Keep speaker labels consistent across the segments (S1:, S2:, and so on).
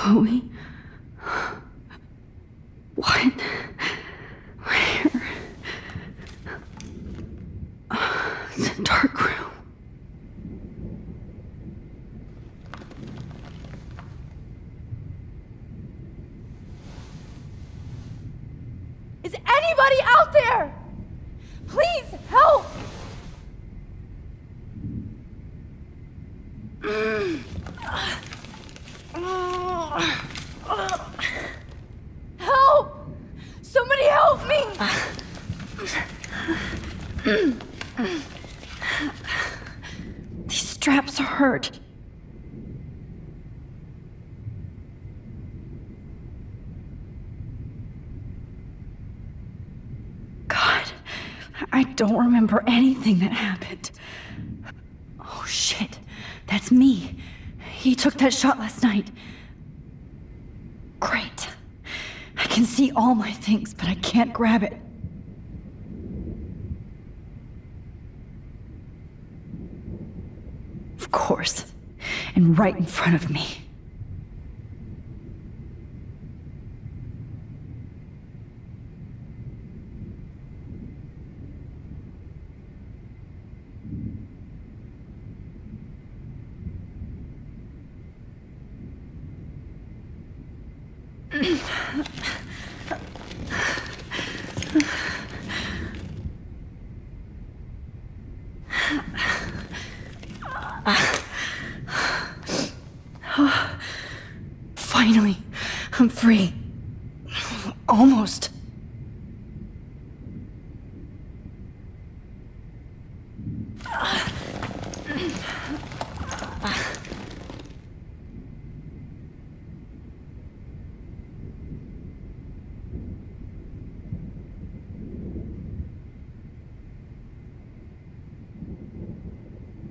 S1: Chloe? What? Where? It's a dark room.
S2: Is anybody out there? Please help! Help! Somebody help me!
S1: These straps hurt. God, I don't remember anything that happened. Oh shit, that's me. He took that shot last night. Great. I can see all my things, but I can't grab it. Of course. And right in front of me. Finally, I'm free. Almost.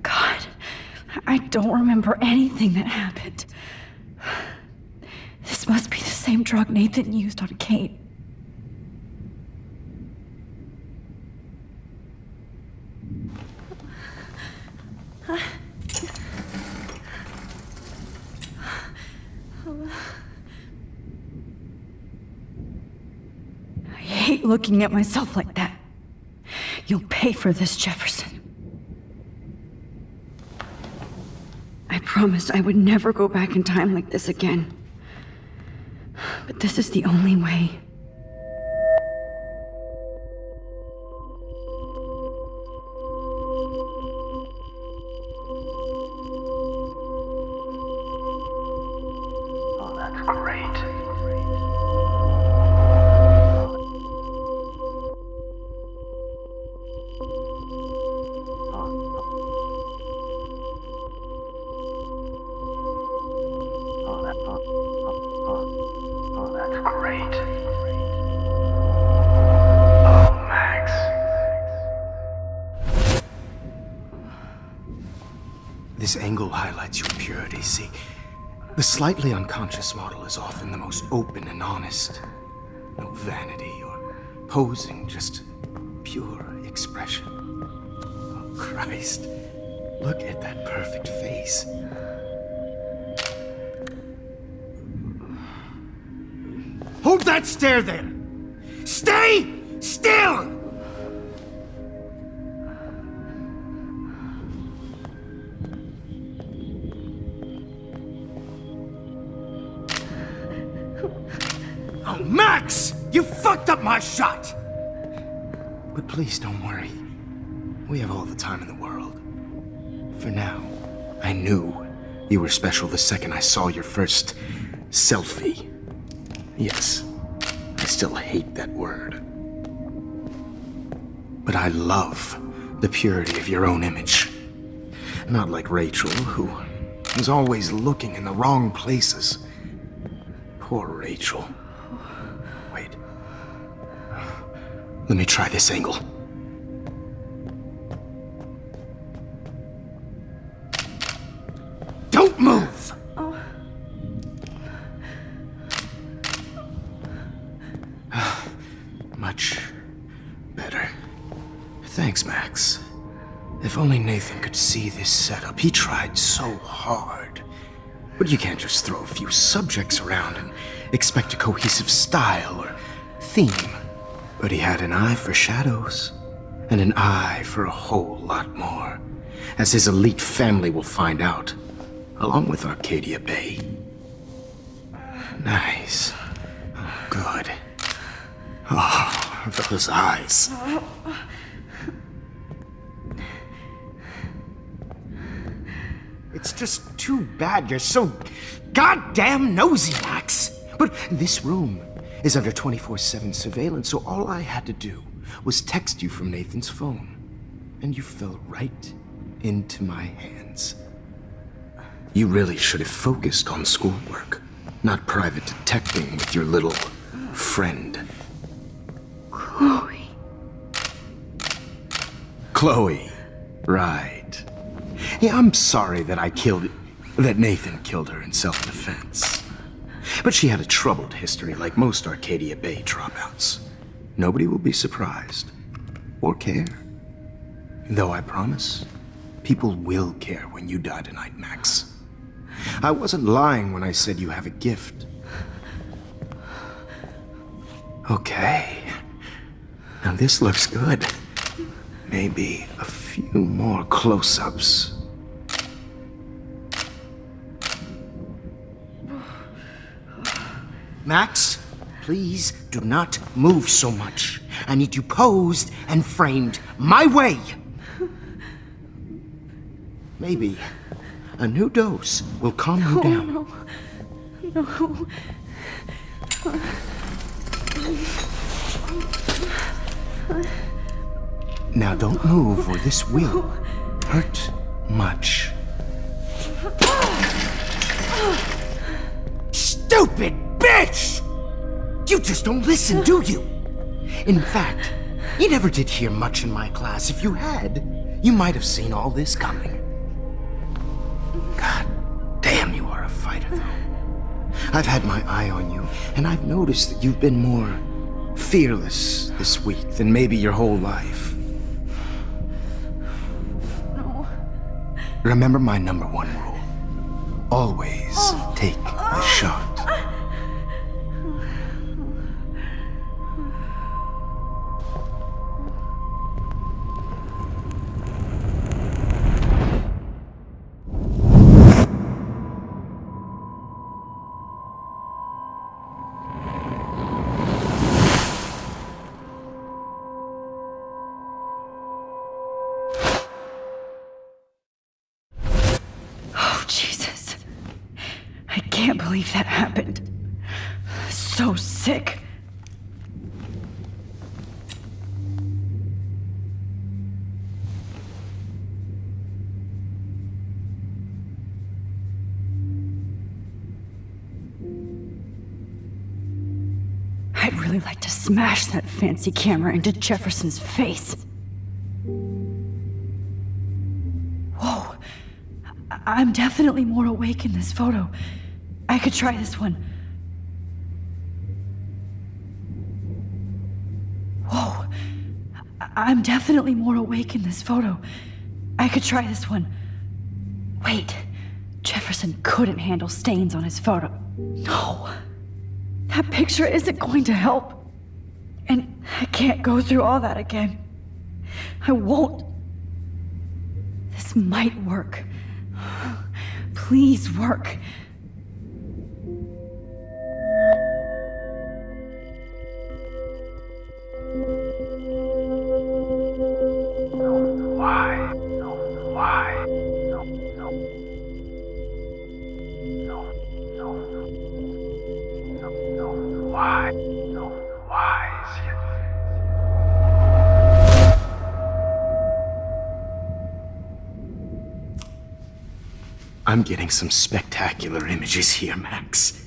S1: God, I don't remember anything that happened. This must be the same drug Nathan used on Kate. I hate looking at myself like that. You'll pay for this, Jefferson. I promised I would never go back in time like this again. But this is the only way.
S3: Oh, that's great. Oh, that's great. Oh, Max.
S4: This angle highlights your purity, see? The slightly unconscious model is often the most open and honest. No vanity or posing, just pure expression. Oh, Christ. Look at that perfect face. Hold that stare there! Stay still! Oh, Max! You fucked up my shot! But please don't worry. We have all the time in the world. For now, I knew you were special the second I saw your first selfie. Yes, I still hate that word. But I love the purity of your own image. Not like Rachel, who was always looking in the wrong places. Poor Rachel. Wait. Let me try this angle. Don't move! Much better. Thanks, Max. If only Nathan could see this setup. He tried so hard. But you can't just throw a few subjects around and expect a cohesive style or theme. But he had an eye for shadows, and an eye for a whole lot more, as his elite family will find out, along with Arcadia Bay. Nice. Oh, good. Oh, those eyes. It's just too bad you're so goddamn nosy, Max. But this room is under 24/7 surveillance, so all I had to do was text you from Nathan's phone. And you fell right into my hands. You really should have focused on schoolwork, not private detecting with your little friend.
S1: Chloe.
S4: Chloe, right. Yeah, I'm sorry that Nathan killed her in self-defense. But she had a troubled history like most Arcadia Bay dropouts. Nobody will be surprised or care. Though I promise, people will care when you die tonight, Max. I wasn't lying when I said you have a gift. Okay. Now this looks good. Maybe a few more close-ups. Max, please do not move so much. I need you posed and framed my way. Maybe a new dose will calm you down.
S1: No.
S4: Now don't move or this will hurt much. Stupid bitch! You just don't listen, do you? In fact, you never did hear much in my class. If you had, you might have seen all this coming. God damn, you are a fighter, though. I've had my eye on you, and I've noticed that you've been more fearless this week than maybe your whole life.
S1: No.
S4: Remember my #1 rule. Always take a shot.
S1: Jesus. I can't believe that happened. So sick. I'd really like to smash that fancy camera into Jefferson's face. Whoa. I'm definitely more awake in this photo. I could try this one. Whoa. I'm definitely more awake in this photo. I could try this one. Wait. Jefferson couldn't handle stains on his photo. No. That picture isn't going to help. And I can't go through all that again. I won't. This might work. Please work.
S4: I'm getting some spectacular images here, Max.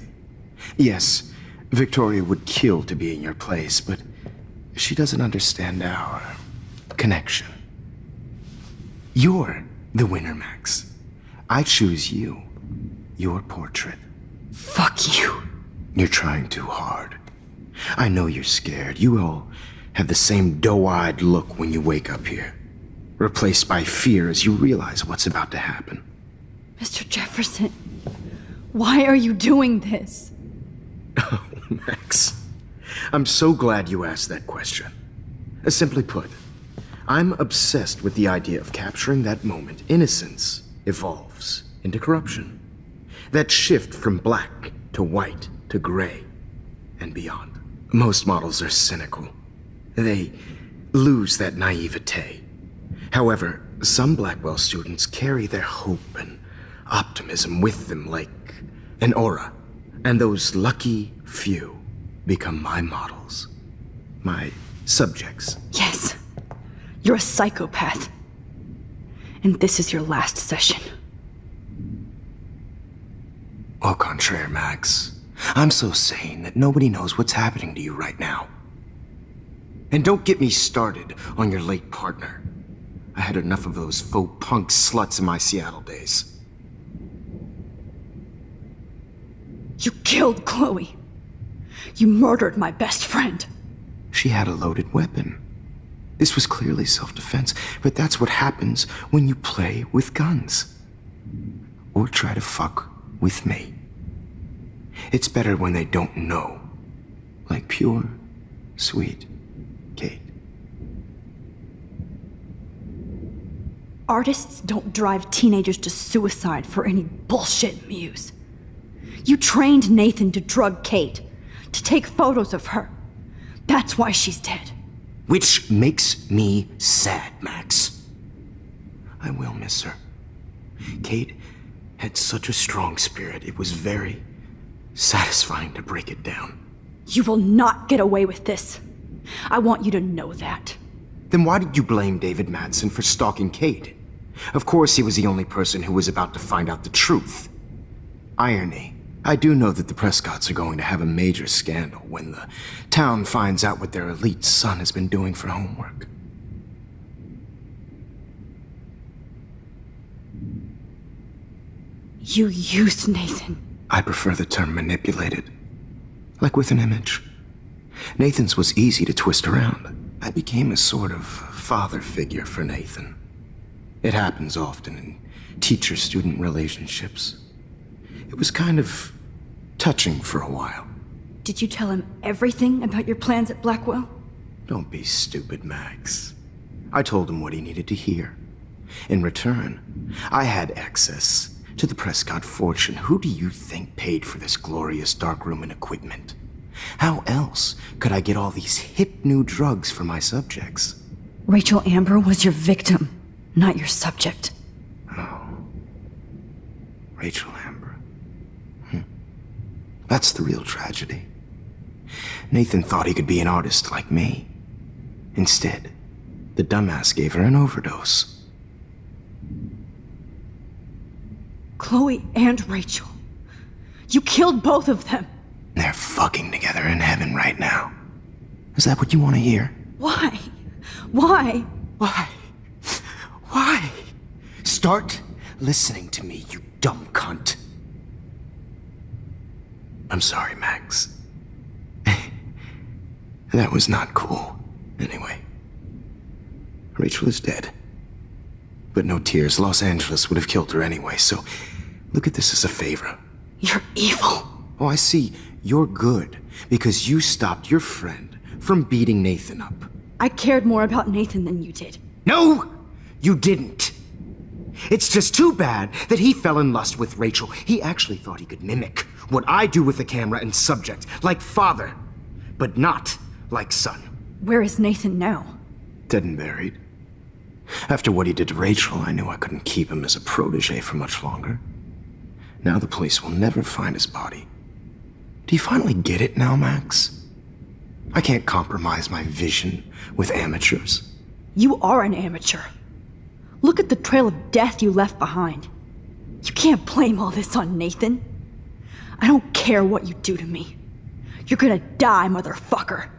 S4: Yes, Victoria would kill to be in your place, but she doesn't understand our connection. You're the winner, Max. I choose you. Your portrait.
S1: Fuck you.
S4: You're trying too hard. I know you're scared. You all have the same doe-eyed look when you wake up here, replaced by fear as you realize what's about to happen.
S1: Mr. Jefferson,
S2: Why are you doing this?
S4: Oh, Max. I'm so glad you asked that question. Simply put, I'm obsessed with the idea of capturing that moment innocence evolves into corruption. That shift from black to white to gray and beyond. Most models are cynical. They lose that naivete. However, some Blackwell students carry their hope and optimism with them like an aura. And those lucky few become my models. My subjects.
S2: Yes. You're a psychopath. And this is your last session.
S4: Au contraire, Max. I'm so sane that nobody knows what's happening to you right now. And don't get me started on your late partner. I had enough of those faux punk sluts in my Seattle days.
S2: You killed Chloe. You murdered my best friend.
S4: She had a loaded weapon. This was clearly self-defense, but that's what happens when you play with guns. Or try to fuck with me. It's better when they don't know. Like pure, sweet Kate.
S2: Artists don't drive teenagers to suicide for any bullshit muse. You trained Nathan to drug Kate, to take photos of her. That's why she's dead.
S4: Which makes me sad, Max. I will miss her. Kate had such a strong spirit, it was very satisfying to break it down.
S2: You will not get away with this. I want you to know that.
S4: Then why did you blame David Madsen for stalking Kate? Of course he was the only person who was about to find out the truth. Irony. I do know that the Prescotts are going to have a major scandal when the town finds out what their elite son has been doing for homework.
S2: You used Nathan.
S4: I prefer the term manipulated. Like with an image. Nathan's was easy to twist around. I became a sort of father figure for Nathan. It happens often in teacher-student relationships. It was kind of touching for a while.
S2: Did you tell him everything about your plans at Blackwell?
S4: Don't be stupid, Max. I told him what he needed to hear. In return, I had access to the Prescott fortune. Who do you think paid for this glorious darkroom and equipment? How else could I get all these hip new drugs for my subjects?
S2: Rachel Amber was your victim, not your subject.
S4: Oh. Rachel Amber. That's the real tragedy. Nathan thought he could be an artist like me. Instead, the dumbass gave her an overdose.
S2: Chloe and Rachel. You killed both of them.
S4: They're fucking together in heaven right now. Is that what you want to hear?
S2: Why? Why?
S4: Why? Why? Start listening to me, you dumb cunt. I'm sorry, Max. That was not cool. Anyway, Rachel is dead. But no tears. Los Angeles would have killed her anyway, so look at this as a favor.
S2: You're evil.
S4: Oh, I see. You're good because you stopped your friend from beating Nathan up.
S2: I cared more about Nathan than you did.
S4: No, you didn't. It's just too bad that he fell in lust with Rachel. He actually thought he could mimic what I do with the camera and subject, like father, but not like son.
S2: Where is Nathan now?
S4: Dead and buried. After what he did to Rachel, I knew I couldn't keep him as a protege for much longer. Now the police will never find his body. Do you finally get it now, Max? I can't compromise my vision with amateurs.
S2: You are an amateur. Look at the trail of death you left behind. You can't blame all this on Nathan. I don't care what you do to me. You're gonna die, motherfucker.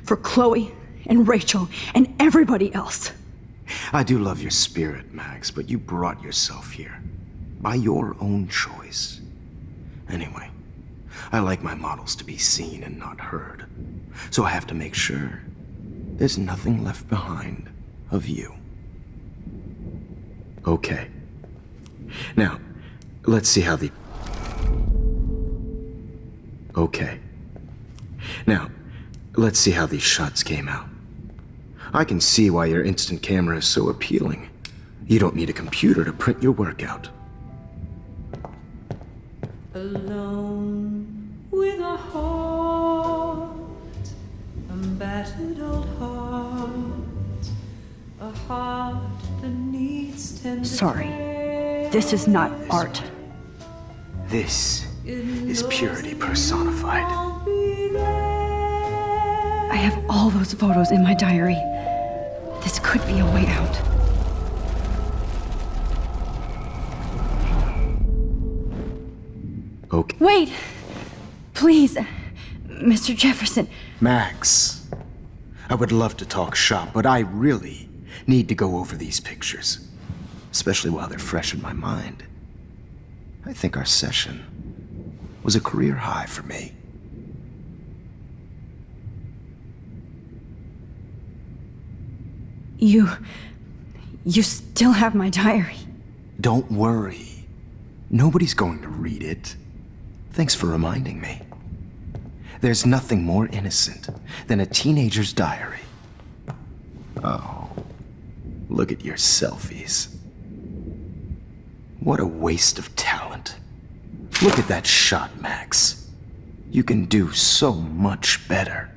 S2: For Chloe and Rachel and everybody else.
S4: I do love your spirit, Max, but you brought yourself here. By your own choice. Anyway, I like my models to be seen and not heard. So I have to make sure there's nothing left behind of you. Okay. Now, let's see how the... Okay. Now, let's see how these shots came out. I can see why your instant camera is so appealing. You don't need a computer to print your work out.
S5: Alone with a heart, a battered old heart, a heart that needs tender
S1: Sorry.
S5: care.
S1: This is not art.
S4: This is purity personified.
S5: I'll be there.
S1: I have all those photos in my diary. This could be a way out.
S4: Okay.
S1: Wait! Please, Mr. Jefferson.
S4: Max, I would love to talk shop, but I really need to go over these pictures, especially while they're fresh in my mind. I think our session was a career high for me.
S1: You still have my diary.
S4: Don't worry. Nobody's going to read it. Thanks for reminding me. There's nothing more innocent than a teenager's diary. Oh, look at your selfies. What a waste of talent. Look at that shot, Max. You can do so much better.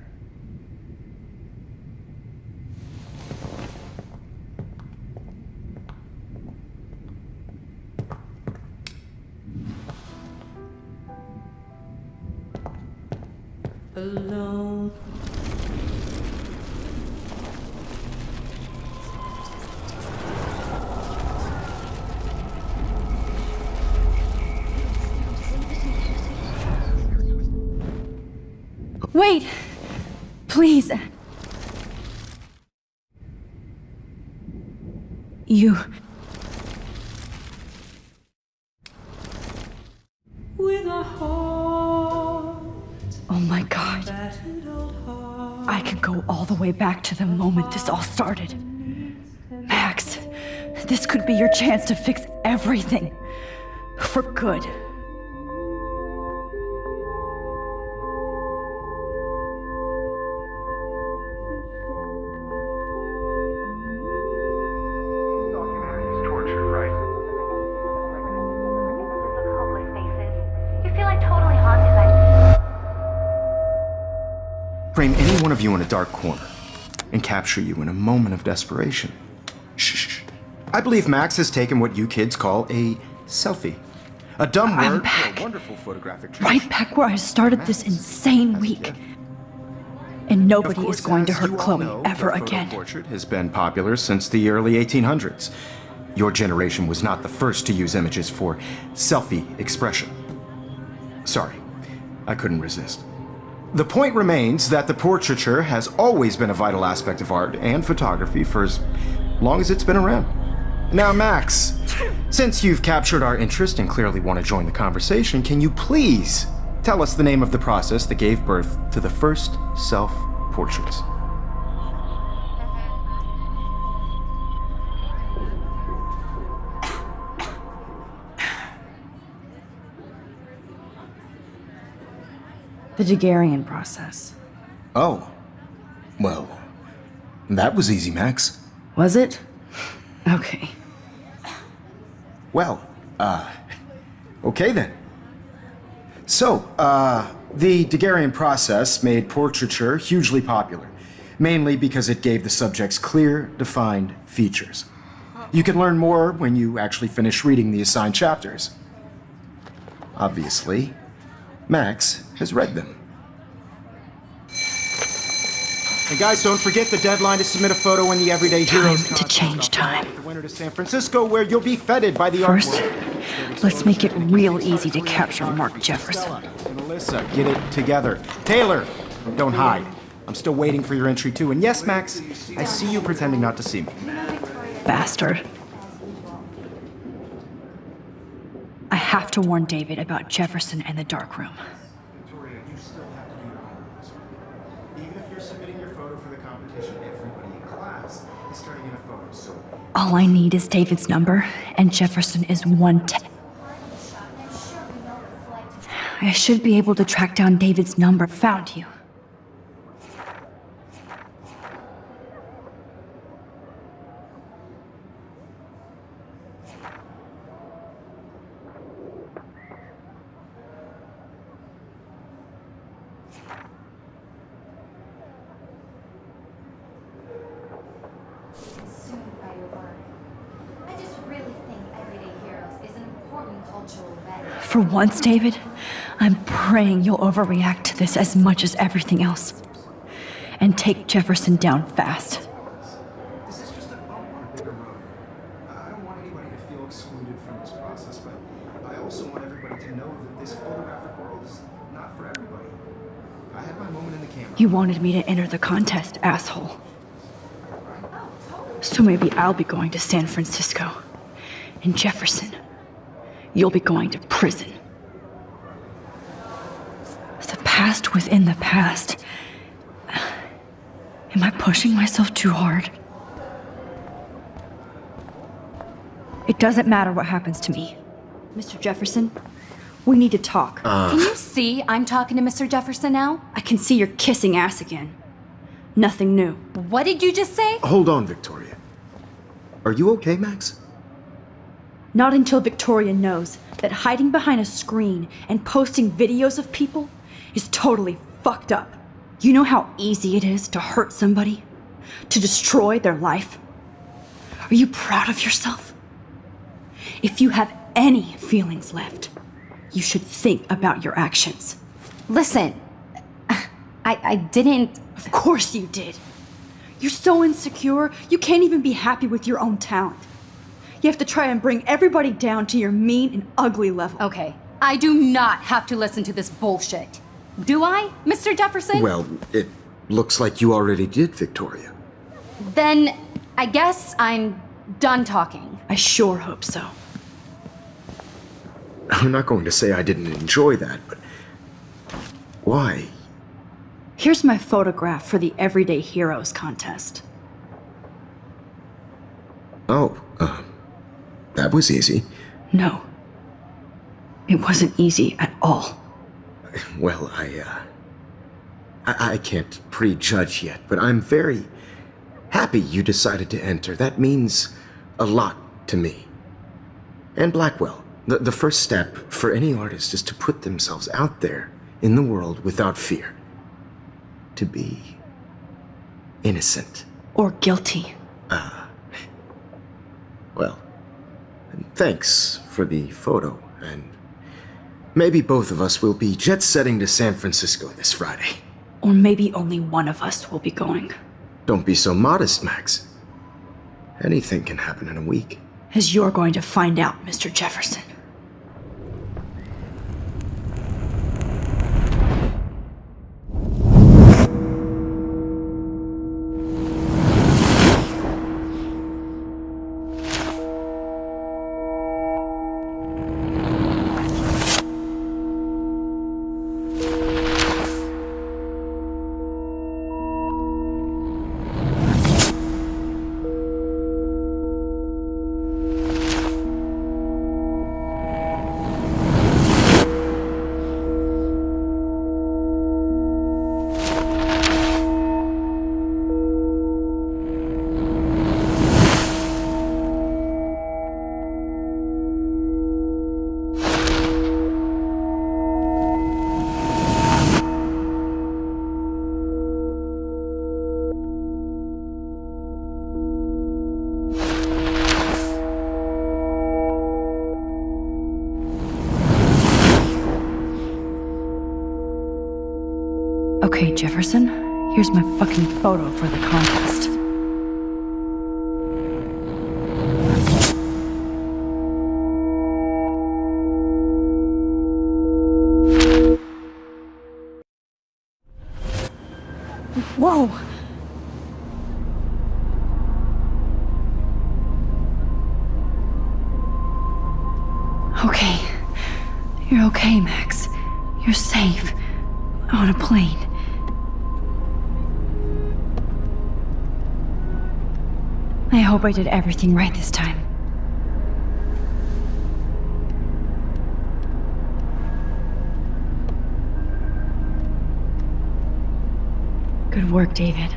S5: Alone.
S1: Wait! Please.
S5: With a heart,
S1: Oh my god.
S5: battered old heart.
S1: I can go all the way back to the moment this all started. Max, this could be your chance to fix everything. For good.
S3: Documentary is torture, right?
S6: Images of hopeless faces. You feel like totally haunted by...
S4: Frame any one of you in a dark corner and capture you in a moment of desperation. Shh. I believe Max has taken what you kids call a selfie. A dumb
S1: I'm
S4: word
S1: back.
S4: for a wonderful photographic trick.
S1: Right back where I started this insane week. And
S4: Of
S1: nobody
S4: course,
S1: is going to
S4: as
S1: hurt
S4: you all
S1: Chloe
S4: know,
S1: ever
S4: the photo
S1: again.
S4: portrait has been popular since the early 1800s. Your generation was not the first to use images for selfie expression. Sorry, I couldn't resist. The point remains that the portraiture has always been a vital aspect of art and photography for as long as it's been around. Now, Max, since you've captured our interest and clearly want to join the conversation, can you please tell us the name of the process that gave birth to the first self-portraits?
S1: The Daguerrean process.
S4: Oh, well, that was easy, Max.
S1: Was it? Okay.
S4: Well, okay then. So, the Daguerrean process made portraiture hugely popular, mainly because it gave the subjects clear, defined features. You can learn more when you actually finish reading the assigned chapters. Obviously, Max has read them. And guys, don't forget the deadline to submit a photo in the Everyday Heroes
S1: Time to change time.
S4: The winner to San Francisco, where you'll be feted by the
S1: First,
S4: art world.
S1: let's make it real easy to capture Mark Jefferson.
S4: And Alyssa, get it together. Taylor, don't hide. I'm still waiting for your entry too. And yes, Max, I see you pretending not to see me.
S1: Bastard. I have to warn David about Jefferson and the dark room.
S4: Victoria, you still have to do your homework. Even if you're submitting your photo for the competition, everybody in class is turning in a photo, so...
S1: All I need is David's number, and Jefferson is 110. I should be able to track down David's number. Found you.
S7: Consumed by your work. I just really think Everyday Heroes is an important cultural event.
S1: For once, David, I'm praying you'll overreact to this as much as everything else. And take Jefferson down fast.
S5: This is just a bump on a bigger road. I don't want anybody to feel excluded from this process, but I also want everybody to know that this photographic world is not for everybody. I had my moment in the camera.
S1: You wanted me to enter the contest, asshole. So maybe I'll be going to San Francisco. And Jefferson, you'll be going to prison. The past within the past. Am I pushing myself too hard? It doesn't matter what happens to me.
S2: Mr. Jefferson, we need to talk.
S7: Can you see I'm talking to Mr. Jefferson now?
S2: I can see you're kissing ass again. Nothing new.
S7: What did you just say?
S5: Hold on, Victoria. Are you okay, Max?
S2: Not until Victoria knows that hiding behind a screen and posting videos of people is totally fucked up. You know how easy it is to hurt somebody? To destroy their life? Are you proud of yourself? If you have any feelings left, you should think about your actions.
S7: Listen, I didn't.
S2: Of course you did. You're so insecure, you can't even be happy with your own talent. You have to try and bring everybody down to your mean and ugly level.
S7: Okay, I do not have to listen to this bullshit. Do I, Mr. Jefferson?
S5: Well, it looks like you already did, Victoria.
S7: Then I guess I'm done talking.
S2: I sure hope so.
S5: I'm not going to say I didn't enjoy that, but why?
S2: Here's my photograph for the Everyday Heroes contest.
S5: Oh, that was easy.
S2: No. It wasn't easy at all.
S5: Well, I can't prejudge yet, but I'm very happy you decided to enter. That means a lot to me. And Blackwell. The first step for any artist is to put themselves out there in the world without fear. To be innocent.
S2: Or guilty.
S5: Well, thanks for the photo, and maybe both of us will be jet-setting to San Francisco this Friday.
S2: Or maybe only one of us will be going.
S5: Don't be so modest, Max. Anything can happen in a week.
S2: As you're going to find out, Mr. Jefferson.
S1: Okay, Jefferson, here's my fucking photo for the contest. Whoa! Okay. You're okay, Max. You're safe. On a plane. I hope I did everything right this time. work, David.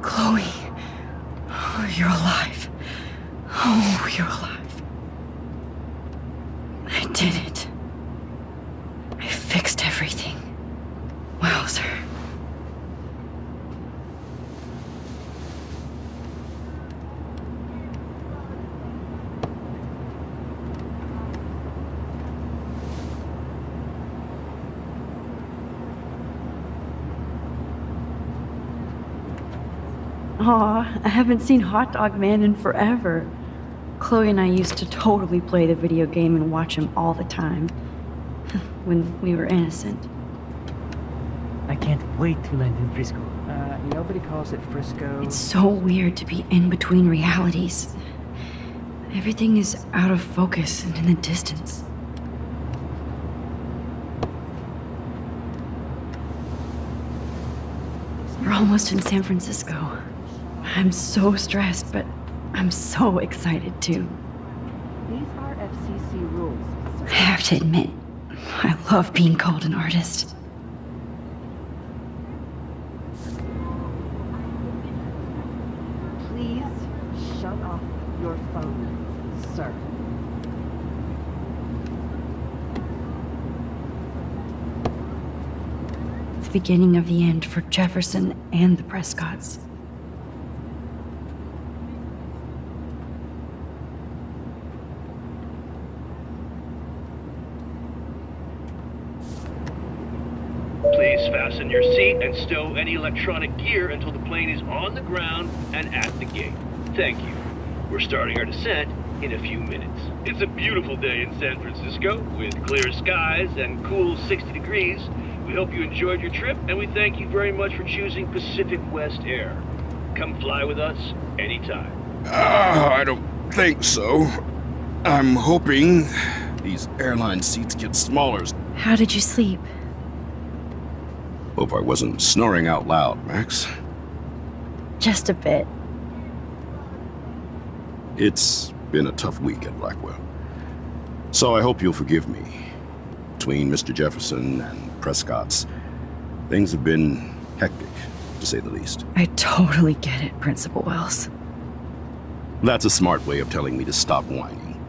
S1: Chloe. Oh, you're alive. Oh, you're alive. I did it. I fixed everything. Wowzer. Aw, I haven't seen Hot Dog Man in forever. Chloe and I used to totally play the video game and watch him all the time. When we were innocent.
S8: I can't wait to land in Frisco. Nobody calls it Frisco.
S1: It's so weird to be in between realities. Everything is out of focus and in the distance. We're almost in San Francisco. I'm so stressed, but I'm so excited too.
S8: These are FCC rules.
S1: I have to admit, I love being called an artist.
S8: Please shut off your phone, sir.
S1: The beginning of the end for Jefferson and the Prescotts.
S9: Please fasten your seat and stow any electronic gear until the plane is on the ground and at the gate. Thank you. We're starting our descent in a few minutes. It's a beautiful day in San Francisco with clear skies and cool 60 degrees. We hope you enjoyed your trip, and we thank you very much for choosing Pacific West Air. Come fly with us anytime.
S10: I don't think so. I'm hoping these airline seats get smaller.
S1: How did you sleep?
S10: Hope I wasn't snoring out loud, Max.
S1: Just a bit.
S10: It's been a tough week at Blackwell. So I hope you'll forgive me. Between Mr. Jefferson and Prescott's, things have been hectic, to say the least.
S1: I totally get it, Principal Wells.
S10: That's a smart way of telling me to stop whining.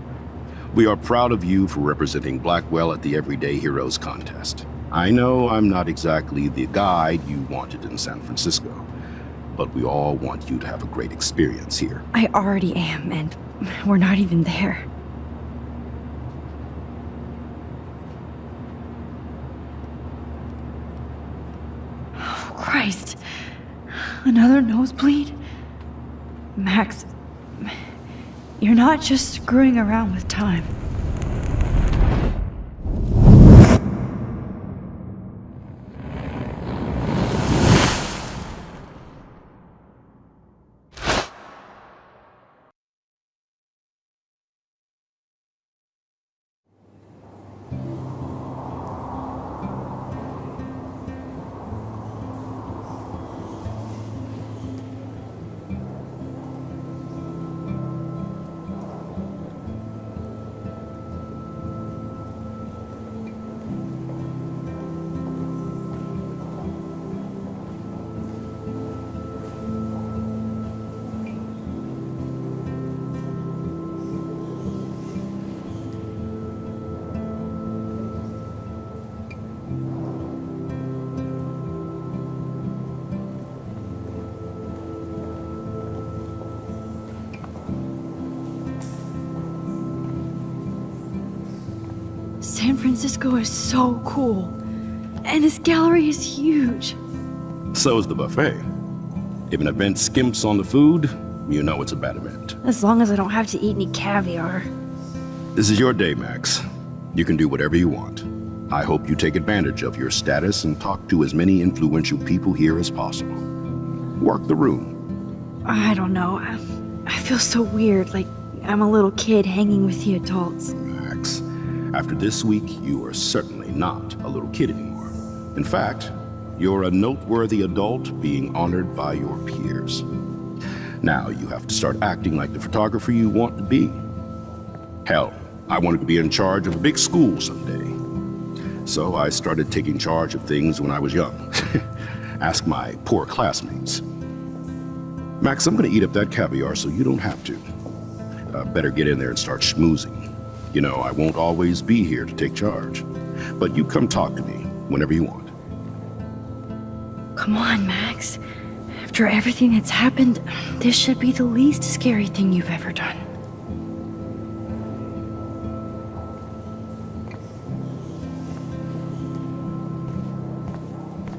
S10: We are proud of you for representing Blackwell at the Everyday Heroes contest. I know I'm not exactly the guide you wanted in San Francisco, but we all want you to have a great experience here.
S1: I already am, and we're not even there. Oh, Christ. Another nosebleed? Max, you're not just screwing around with time. San Francisco is so cool. And this gallery is huge.
S10: So is the buffet. If an event skimps on the food, you know it's a bad event.
S1: As long as I don't have to eat any caviar.
S10: This is your day, Max. You can do whatever you want. I hope you take advantage of your status and talk to as many influential people here as possible. Work the room.
S1: I don't know. I feel so weird, like I'm a little kid hanging with the adults.
S10: Max, after this week, you are certainly not a little kid anymore. In fact, you're a noteworthy adult being honored by your peers. Now you have to start acting like the photographer you want to be. Hell, I wanted to be in charge of a big school someday. So I started taking charge of things when I was young. Ask my poor classmates. Max, I'm gonna eat up that caviar so you don't have to. Better get in there and start schmoozing. You know, I won't always be here to take charge. But you come talk to me whenever you want.
S1: Come on, Max. After everything that's happened, this should be the least scary thing you've ever done.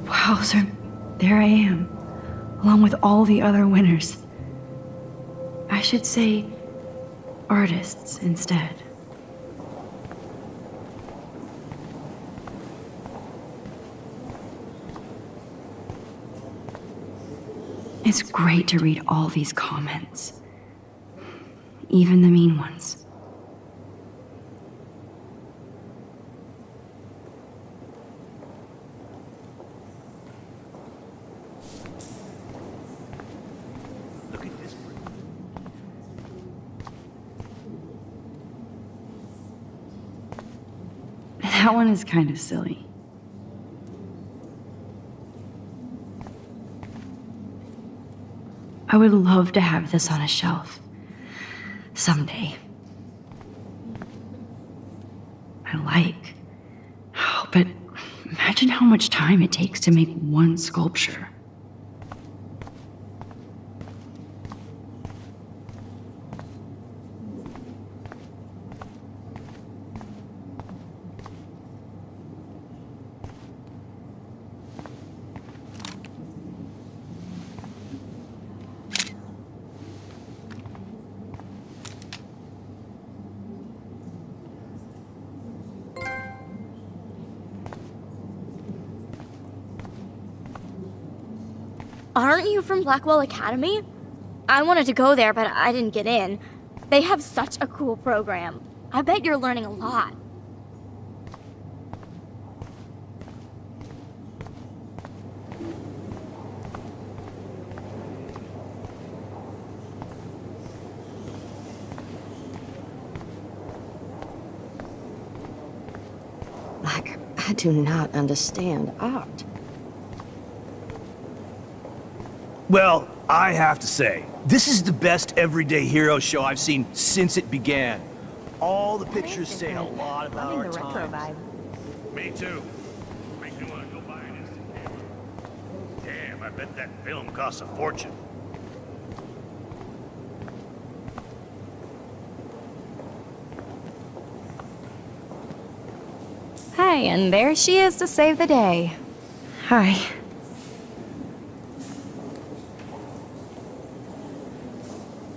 S1: Wow, so there I am, along with all the other winners. I should say artists instead. It's great to read all these comments, even the mean ones.
S9: Look at this.
S1: That one is kind of silly. I would love to have this on a shelf. Someday. I like. Oh, but imagine how much time it takes to make one sculpture.
S11: Aren't you from Blackwell Academy? I wanted to go there, but I didn't get in. They have such a cool program. I bet you're learning a lot.
S12: I do not understand art.
S13: Well, I have to say, this is the best everyday hero show I've seen since it began. All the pictures say a lot about our times.
S9: Me too. Makes me want to go buy an instant camera. Damn, I bet that film costs a fortune.
S14: Hey, and there she is to save the day.
S1: Hi.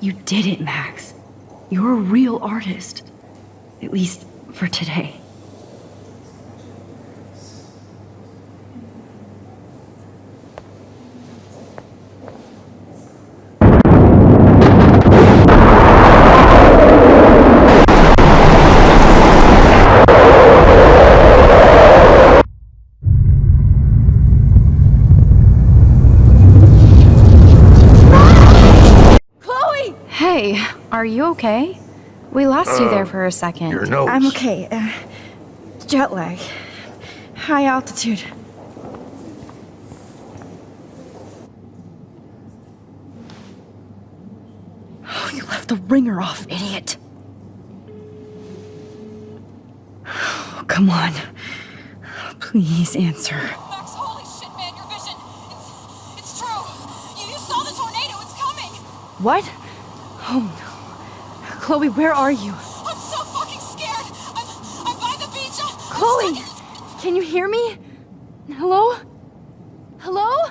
S1: You did it, Max. You're a real artist. At least for today.
S14: Hey, are you okay? We lost you there for a second.
S9: Your nose.
S1: I'm okay. Jet lag. High altitude. Oh, you left the ringer off, idiot. Oh, come on. Please answer.
S15: Max, holy shit, man, your vision. It's true. You saw the tornado. It's coming.
S1: What? Oh no. Chloe, where are you?
S15: I'm so fucking scared. I'm by the beach.
S1: Chloe! Can you hear me? Hello? Hello?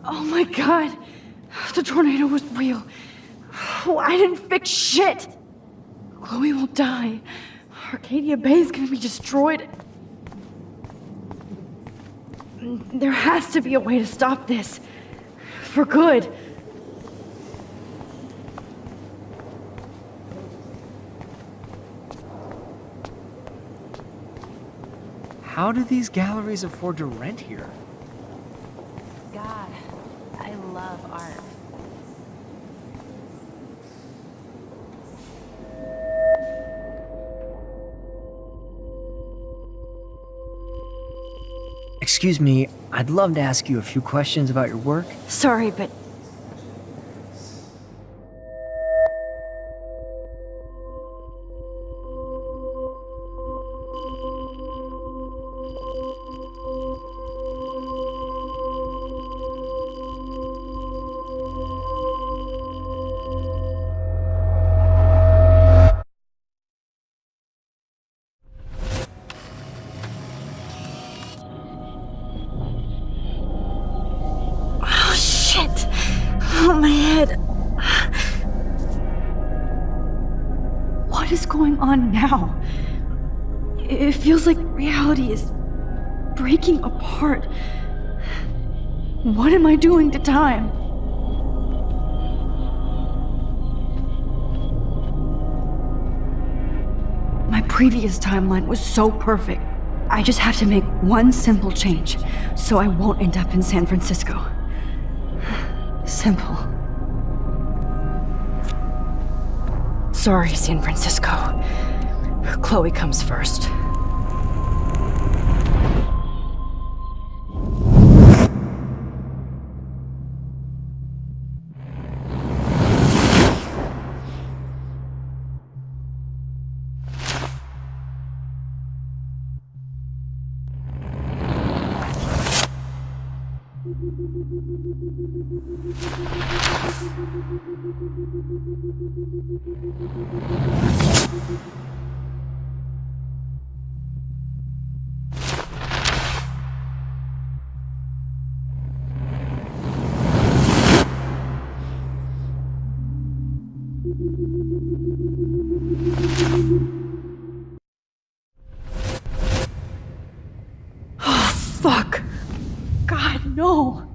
S1: Oh my god. The tornado was real. Oh, I didn't fix shit. Chloe will die. Arcadia Bay is gonna be destroyed. There has to be a way to stop this. For good.
S8: How do these galleries afford to rent here?
S12: Guys,
S16: God, I love art.
S8: Excuse me, I'd love to ask you a few questions about your work.
S2: Sorry, but my head.
S1: What is going on now? It feels like reality is breaking apart. What am I doing to time? My previous timeline was so perfect. I just have to make one simple change, so I won't end up in San Francisco. Simple.
S2: Sorry, San Francisco. Chloe comes first.
S1: Fuck! God, no!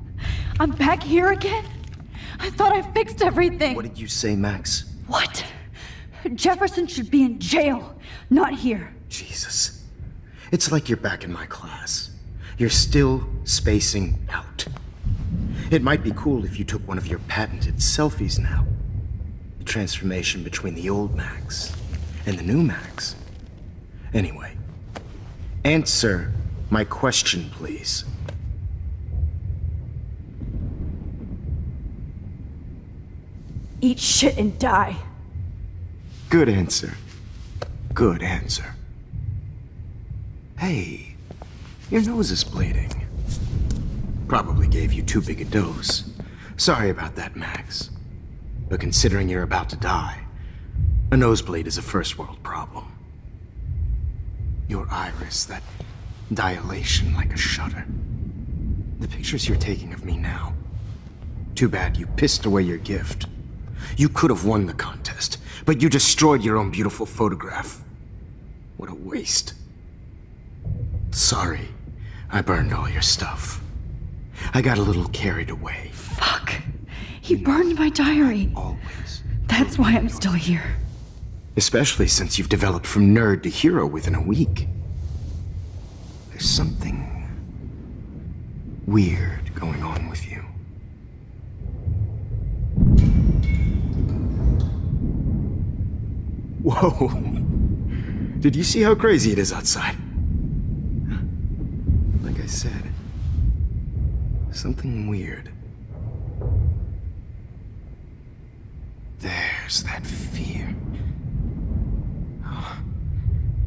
S1: I'm back here again? I thought I fixed everything!
S5: What did you say, Max?
S1: What? Jefferson should be in jail, not here.
S5: Jesus. It's like you're back in my class. You're still spacing out. It might be cool if you took one of your patented selfies now. The transformation between the old Max and the new Max. Anyway, answer my question, please.
S2: Eat shit and die.
S5: Good answer. Good answer. Hey, your nose is bleeding. Probably gave you too big a dose. Sorry about that, Max. But considering you're about to die, a nosebleed is a first world problem. Your iris, that dilation like a shutter. The pictures you're taking of me now. Too bad you pissed away your gift. You could have won the contest, but you destroyed your own beautiful photograph. What a waste. Sorry, I burned all your stuff. I got a little carried away.
S1: Fuck. He burned my diary.
S5: Always.
S1: That's why I'm still here.
S5: Especially since you've developed from nerd to hero within a week. There's something weird going on with you. Whoa! Did you see how crazy it is outside? Like I said, something weird. There's that fear. Oh,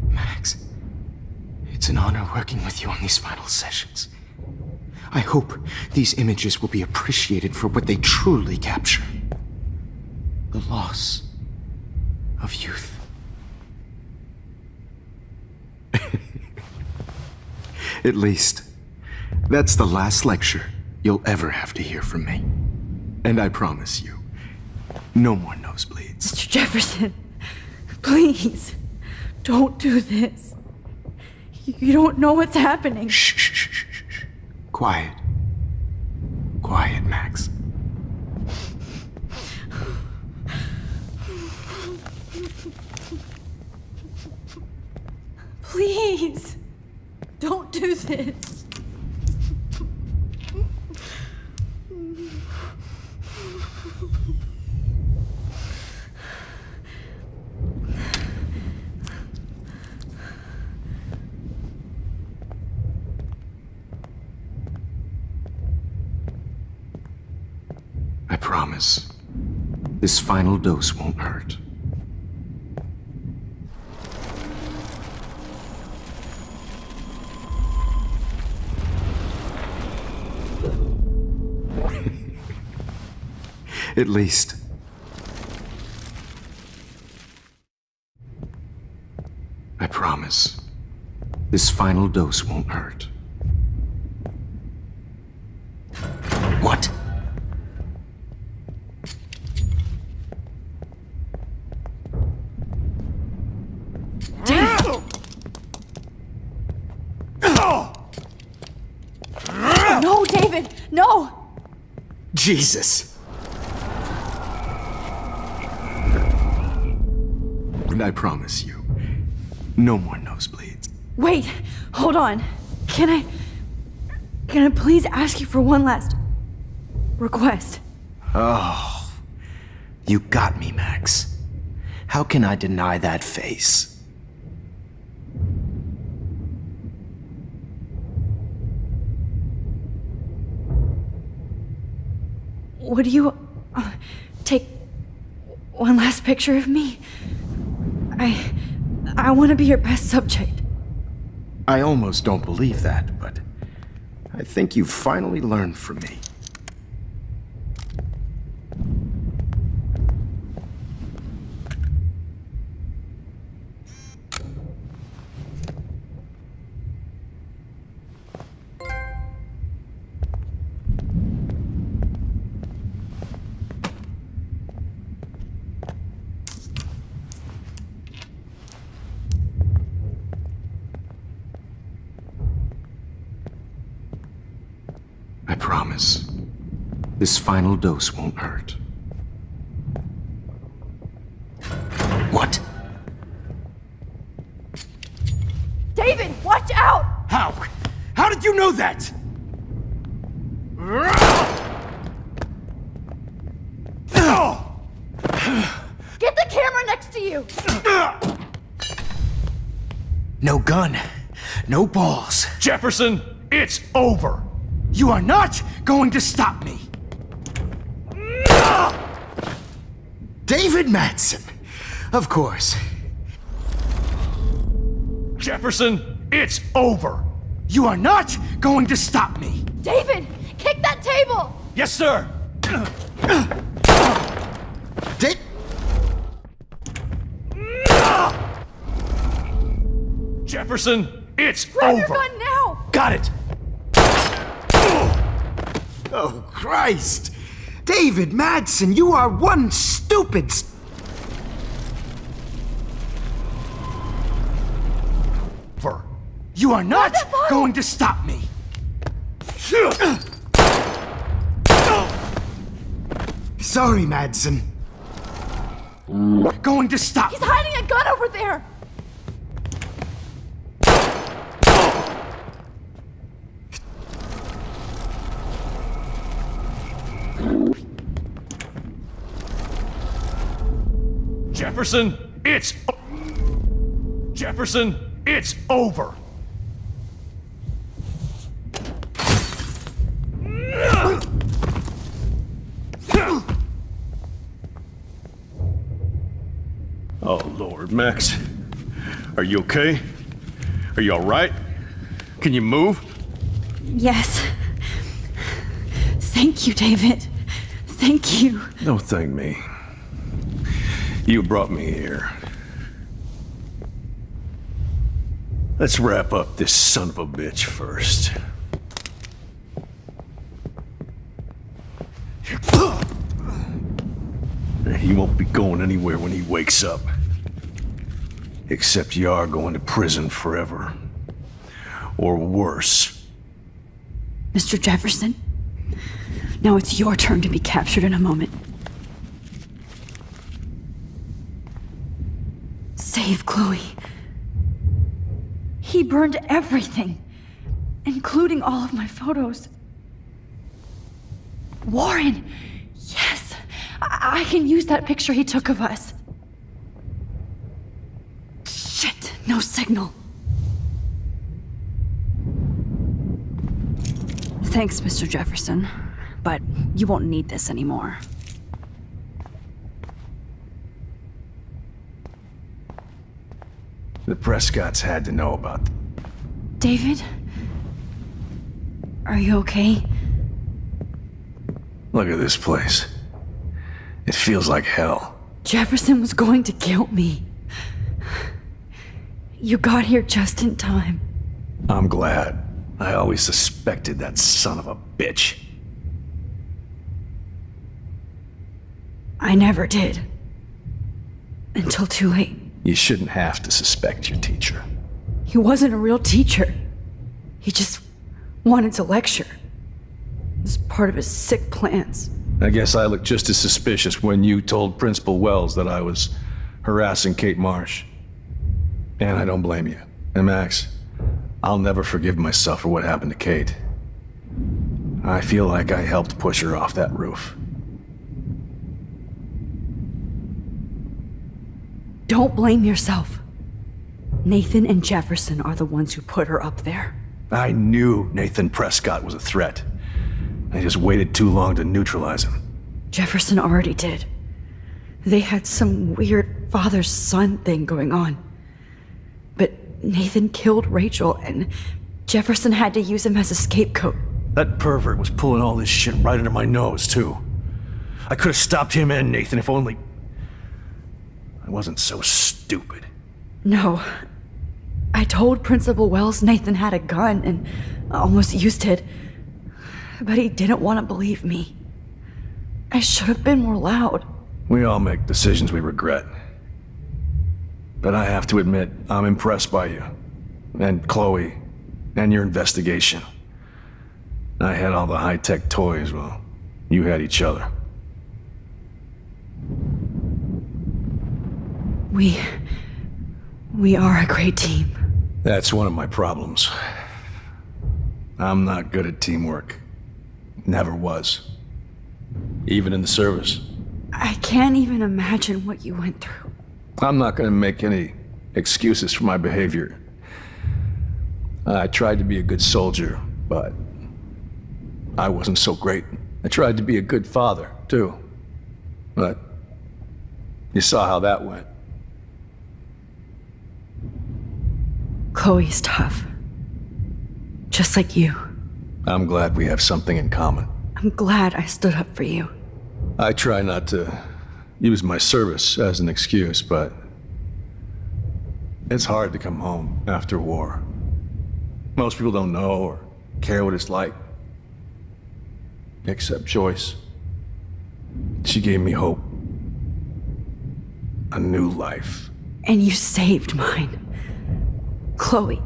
S5: Max, it's an honor working with you on these final sessions. I hope these images will be appreciated for what they truly capture. The loss of youth. At least, that's the last lecture you'll ever have to hear from me. And I promise you, no more nosebleeds.
S1: Mr. Jefferson, please, don't do this. You don't know what's happening.
S5: Shh, shh, shh, shh, shh. Quiet. Quiet, Max.
S1: Please, don't do this.
S5: I promise. This final dose won't hurt. At least. I promise. This final dose won't hurt. What?
S2: No, David! No!
S5: Jesus! And I promise you, no more nosebleeds.
S2: Wait, hold on. Can I please ask you for one last request?
S4: Oh, you got me, Max. How can I deny that face?
S2: Would you take one last picture of me? I want to be your best subject.
S5: I almost don't believe that, but I think you've finally learned from me. I promise. This final dose won't hurt. What?
S2: David, watch out!
S4: How? How did you know that?
S2: Get the camera next to you!
S4: No gun, no balls.
S13: Jefferson, it's over.
S4: You are not going to stop me. David Madsen. Of course.
S13: Jefferson, it's over.
S4: You are not going to stop me.
S2: David, kick that table!
S13: Yes, sir. Jefferson, it's
S2: Grab
S13: over.
S2: your gun now!
S13: Got it.
S4: Oh, Christ! David Madsen, you are one stupid... You are not going to stop me. Sorry, Madsen. Going to stop.
S2: He's hiding a gun over there!
S13: Jefferson, it's... Jefferson, it's over.
S9: Oh, Lord, Max. Are you okay? Are you all right? Can you move?
S2: Yes. Thank you, David. Thank you.
S9: Don't thank me. You brought me here. Let's wrap up this son of a bitch first. He won't be going anywhere when he wakes up. Except you are going to prison forever. Or worse.
S2: Mr. Jefferson, now it's your turn to be captured in a moment. Save Chloe. He burned everything, including all of my photos. Warren! Yes! I can use that picture he took of us. Shit! No signal. Thanks, Mr. Jefferson. But You won't need this anymore.
S13: The Prescotts had to know about it.
S2: David? Are you okay?
S13: Look at this place. It feels like hell.
S2: Jefferson was going to kill me. You got here just in time.
S13: I'm glad. I always suspected that son of a bitch.
S2: I never did. Until too late.
S13: You shouldn't have to suspect your teacher.
S2: He wasn't a real teacher. He just wanted to lecture. It was part of his sick plans.
S13: I guess I looked just as suspicious when you told Principal Wells that I was harassing Kate Marsh. And I don't blame you. And Max, I'll never forgive myself for what happened to Kate. I feel like I helped push her off that roof.
S2: Don't blame yourself. Nathan and Jefferson are the ones who put her up there.
S13: I knew Nathan Prescott was a threat. I just waited too long to neutralize him.
S2: Jefferson already did. They had some weird father-son thing going on. But Nathan killed Rachel, and Jefferson had to use him as a scapegoat.
S13: That pervert was pulling all this shit right under my nose, too. I could have stopped him and Nathan if only I wasn't so stupid.
S2: No. I told Principal Wells Nathan had a gun and almost used it. But he didn't want to believe me. I should have been more loud.
S13: We all make decisions we regret. But I have to admit, I'm impressed by you. And Chloe. And your investigation. I had all the high-tech toys, well, you had each other.
S2: We are a great team.
S13: That's one of my problems. I'm not good at teamwork. Never was. Even in the service.
S2: I can't even imagine what you went through.
S13: I'm not gonna make any excuses for my behavior. I tried to be a good soldier, but I wasn't so great. I tried to be a good father, too. But you saw how that went.
S2: Chloe's tough. Just like you.
S13: I'm glad we have something in common.
S2: I'm glad I stood up for you.
S13: I try not to use my service as an excuse, but it's hard to come home after war. Most people don't know or care what it's like. Except Joyce. She gave me hope. A new life.
S2: And you saved mine. Chloe,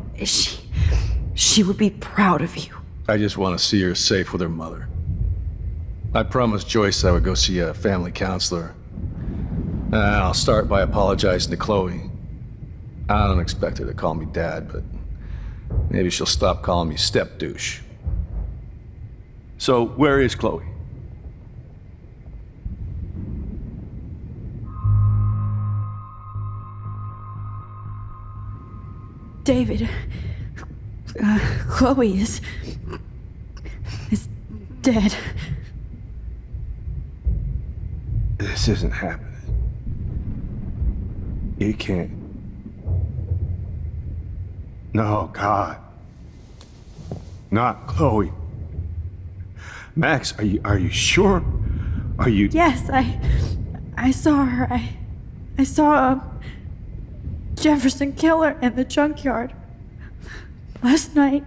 S2: she would be proud of you.
S13: I just want to see her safe with her mother. I promised Joyce I would go see a family counselor. And I'll start by apologizing to Chloe. I don't expect her to call me Dad, but maybe she'll stop calling me step douche. So, where is Chloe?
S2: David, Chloe is dead.
S13: This isn't happening. You can't. No, God. Not Chloe. Max, are you sure? Are you?
S2: Yes, I saw her. I saw Jefferson kill her in the junkyard last night.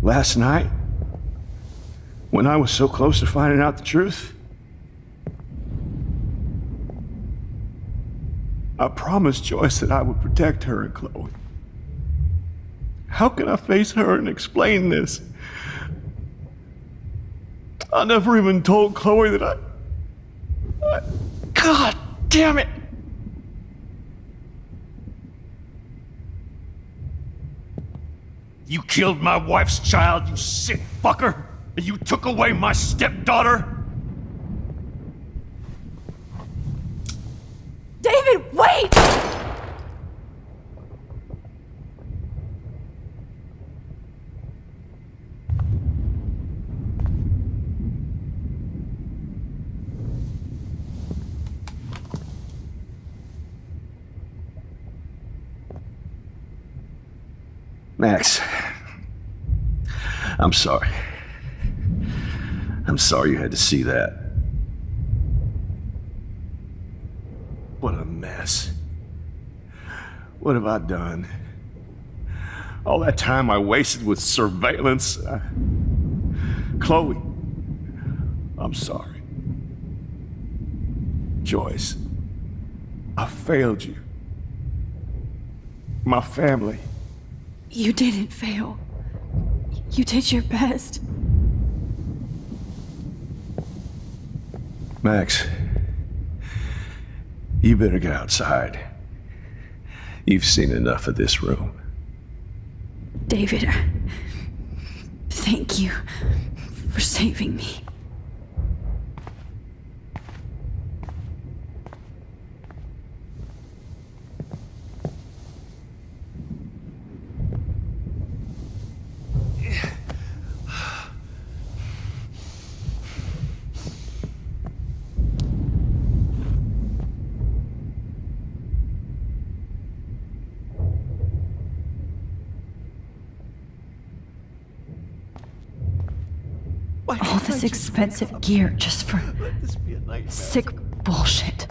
S13: Last night? When I was so close to finding out the truth? I promised Joyce that I would protect her and Chloe. How can I face her and explain this? I never even told Chloe that I... God damn it! You killed my wife's child, you sick fucker! And you took away my stepdaughter?
S2: David, wait!
S10: Max, I'm sorry. I'm sorry you had to see that. What a mess. What have I done? All that time I wasted with surveillance. Chloe, I'm sorry. Joyce, I failed you. My family.
S1: You didn't fail. You did your best.
S10: Max, you better get outside. You've seen enough of this room.
S1: David, thank you for saving me. All this expensive gear just for sick bullshit.